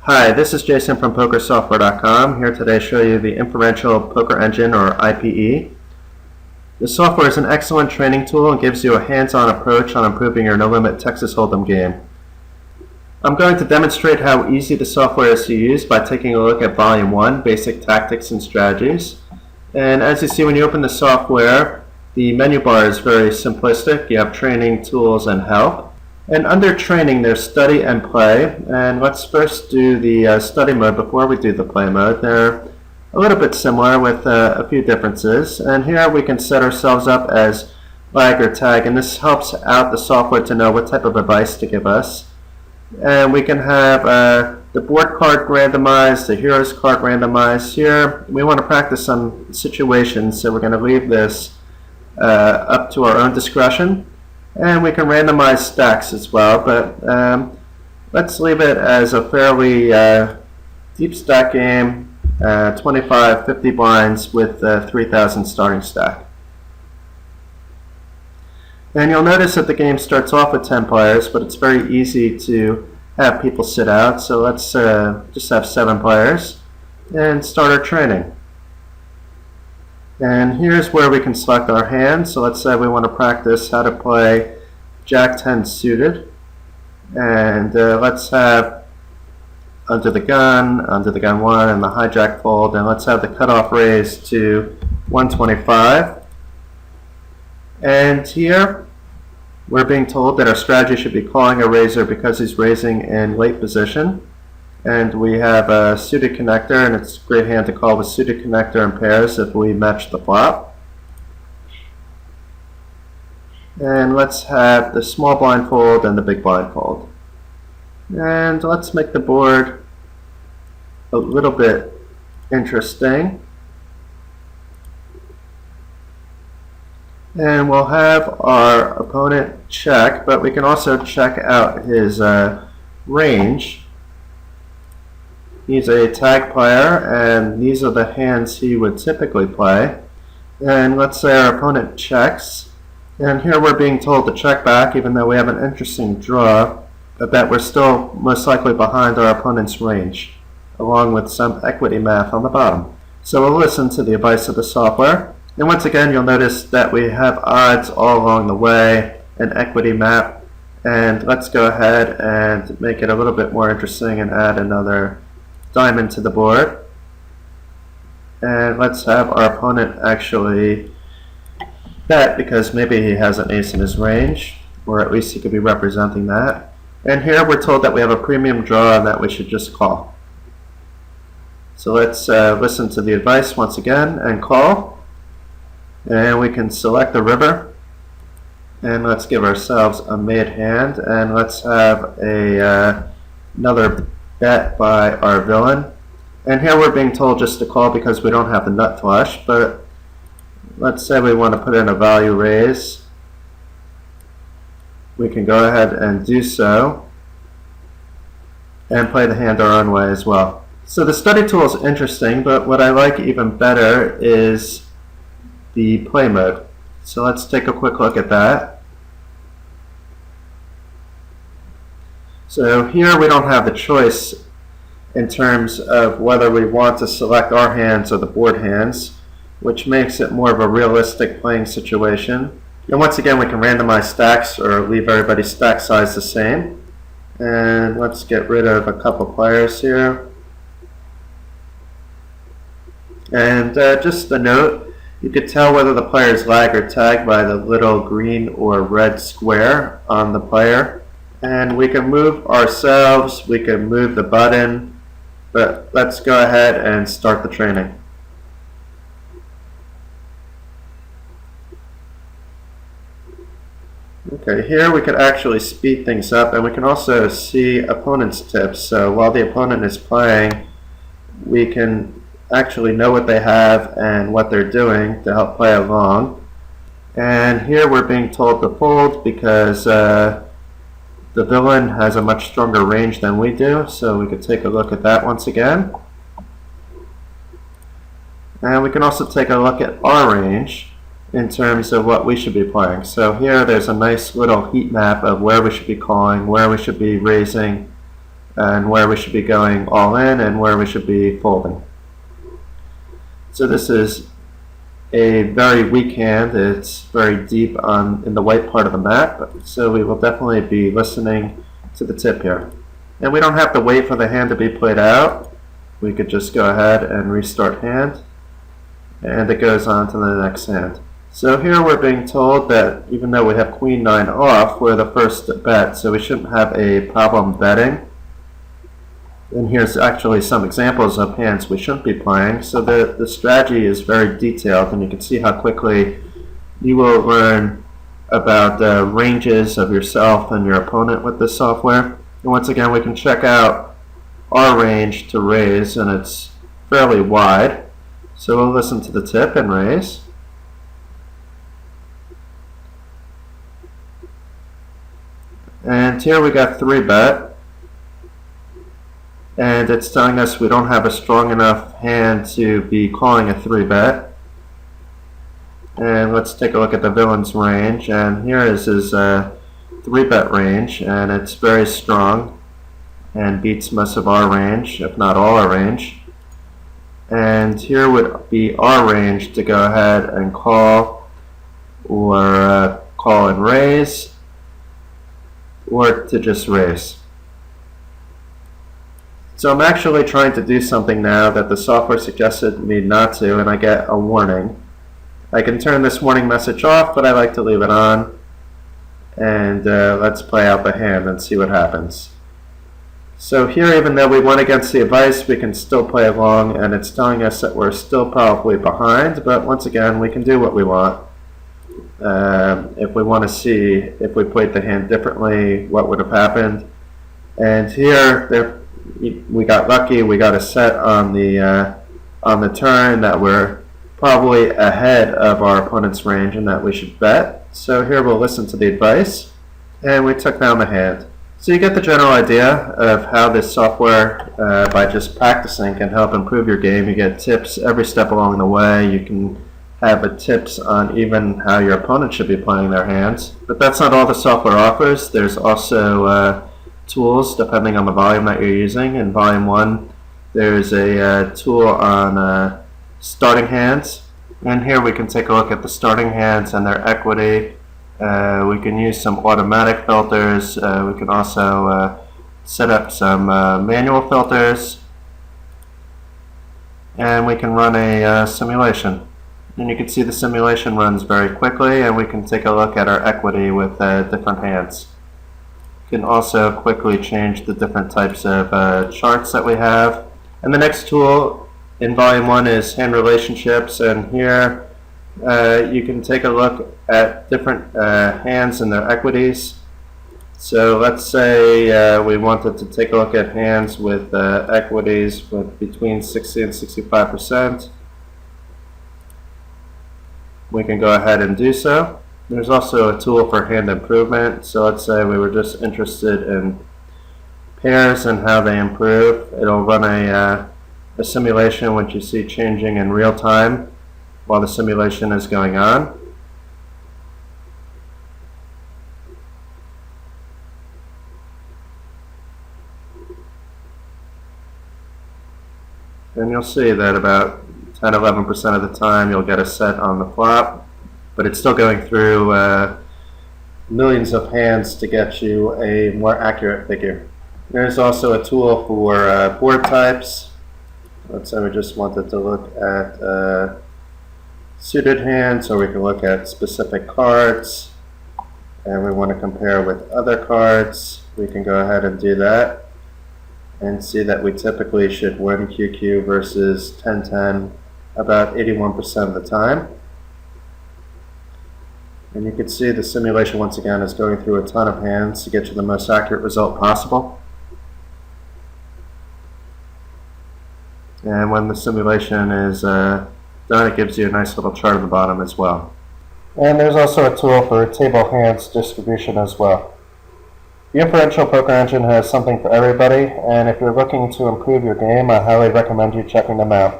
Hi, this is Jason from PokerSoftware.com, here today to show you the Inferential Poker Engine, or IPE. This software is an excellent training tool and gives you a hands-on approach on improving your no-limit Texas Hold'em game. I'm going to demonstrate how easy the software is to use by taking a look at Volume 1, Basic Tactics and Strategies. And as you see when you open the software, the menu bar is very simplistic. You have Training, Tools, and Help. And under Training, there's Study and Play. And let's first do the Study mode before we do the Play mode. They're a little bit similar with a few differences. And here we can set ourselves up as lag or tag. And this helps out the software to know what type of advice to give us. And we can have the board card randomized, the heroes card randomized. Here, we want to practice some situations, so we're going to leave this up to our own discretion. And we can randomize stacks as well, but let's leave it as a fairly deep stack game, 25, 50 blinds with 3,000 starting stack. And you'll notice that the game starts off with 10 players, but it's very easy to have people sit out. So let's just have 7 players and start our training. And here's where we can select our hand. So let's say we want to practice how to play Jack-10 suited. And let's have under the gun 1, and the hijack fold. And let's have the cutoff raised to 125. And here we're being told that our strategy should be calling a raiser because he's raising in late position. And we have a suited connector, and it's a great hand to call with suited connector in pairs if we match the flop. And let's have the small blind fold and the big blind fold. And let's make the board a little bit interesting. And we'll have our opponent check, but we can also check out his range. He's a tag player, and these are the hands he would typically play. And let's say our opponent checks, and here we're being told to check back even though we have an interesting draw, but that we're still most likely behind our opponent's range, along with some equity math on the bottom. So we'll listen to the advice of the software. And once again, you'll notice that we have odds all along the way, an equity map, and let's go ahead and make it a little bit more interesting and add another diamond to the board. And let's have our opponent actually bet because maybe he has an ace in his range, or at least he could be representing that. And here we're told that we have a premium draw and that we should just call. So let's listen to the advice once again and call. And we can select the river, and let's give ourselves a made hand, and let's have another bet by our villain. And here we're being told just to call because we don't have the nut flush, but let's say we want to put in a value raise. We can go ahead and do so and play the hand our own way as well. So the study tool is interesting, but what I like even better is the play mode. So let's take a quick look at that. So here we don't have the choice in terms of whether we want to select our hands or the board hands, which makes it more of a realistic playing situation. And once again, we can randomize stacks or leave everybody's stack size the same. And let's get rid of a couple players here. And just a note, you could tell whether the player is lag or tag by the little green or red square on the player. And we can move ourselves, we can move the button, but let's go ahead and start the training. Okay, here we could actually speed things up, and we can also see opponent's tips. So while the opponent is playing, we can actually know what they have and what they're doing to help play along. And here we're being told to fold because the villain has a much stronger range than we do, so we could take a look at that once again. And we can also take a look at our range in terms of what we should be playing. So here there's a nice little heat map of where we should be calling, where we should be raising, and where we should be going all in and where we should be folding. So this is a very weak hand. It's very deep in the white part of the map, so we will definitely be listening to the tip here. And we don't have to wait for the hand to be played out. We could just go ahead and restart hand, and it goes on to the next hand. So here we're being told that even though we have Queen 9 off, we're the first to bet, so we shouldn't have a problem betting. And here's actually some examples of hands we shouldn't be playing. So the strategy is very detailed, and you can see how quickly you will learn about the ranges of yourself and your opponent with this software. And once again, we can check out our range to raise, and it's fairly wide. So we'll listen to the tip and raise. And here we got 3-bet. And it's telling us we don't have a strong enough hand to be calling a 3-bet. And let's take a look at the villain's range. And here is his 3-bet range, and it's very strong and beats most of our range, if not all our range. And here would be our range to go ahead and call, or call and raise, or to just raise. So I'm actually trying to do something now that the software suggested me not to, and I get a warning. I can turn this warning message off, but I like to leave it on. And let's play out the hand and see what happens. So here, even though we went against the advice, we can still play along, and it's telling us that we're still probably behind, but once again, we can do what we want. If we want to see if we played the hand differently, what would have happened. And here, we got lucky. We got a set on the turn that we're probably ahead of our opponent's range and that we should bet. So here we'll listen to the advice, and we took down the hand. So you get the general idea of how this software, by just practicing, can help improve your game. You get tips every step along the way. You can have tips on even how your opponent should be playing their hands. But that's not all the software offers. There's also tools depending on the volume that you're using. In volume 1, there's a tool on starting hands, and here we can take a look at the starting hands and their equity. We can use some automatic filters. We can also set up some manual filters, and we can run a simulation. And you can see the simulation runs very quickly, and we can take a look at our equity with different hands. Can also quickly change the different types of charts that we have. And the next tool in volume 1 is hand relationships, and here you can take a look at different hands and their equities. So let's say we wanted to take a look at hands with equities with between 60 and 65%. We can go ahead and do so. There's also a tool for hand improvement. So let's say we were just interested in pairs and how they improve. It'll run a simulation which you see changing in real time while the simulation is going on. And you'll see that about 10-11% of the time you'll get a set on the flop, but it's still going through millions of hands to get you a more accurate figure. There's also a tool for board types. Let's say we just wanted to look at suited hands, or we can look at specific cards, and we want to compare with other cards. We can go ahead and do that and see that we typically should win QQ versus 10-10 about 81% of the time. And you can see the simulation once again is going through a ton of hands to get you the most accurate result possible. And when the simulation is done, it gives you a nice little chart at the bottom as well. And there's also a tool for table hands distribution as well. The Inferential Poker Engine has something for everybody, and if you're looking to improve your game, I highly recommend you checking them out.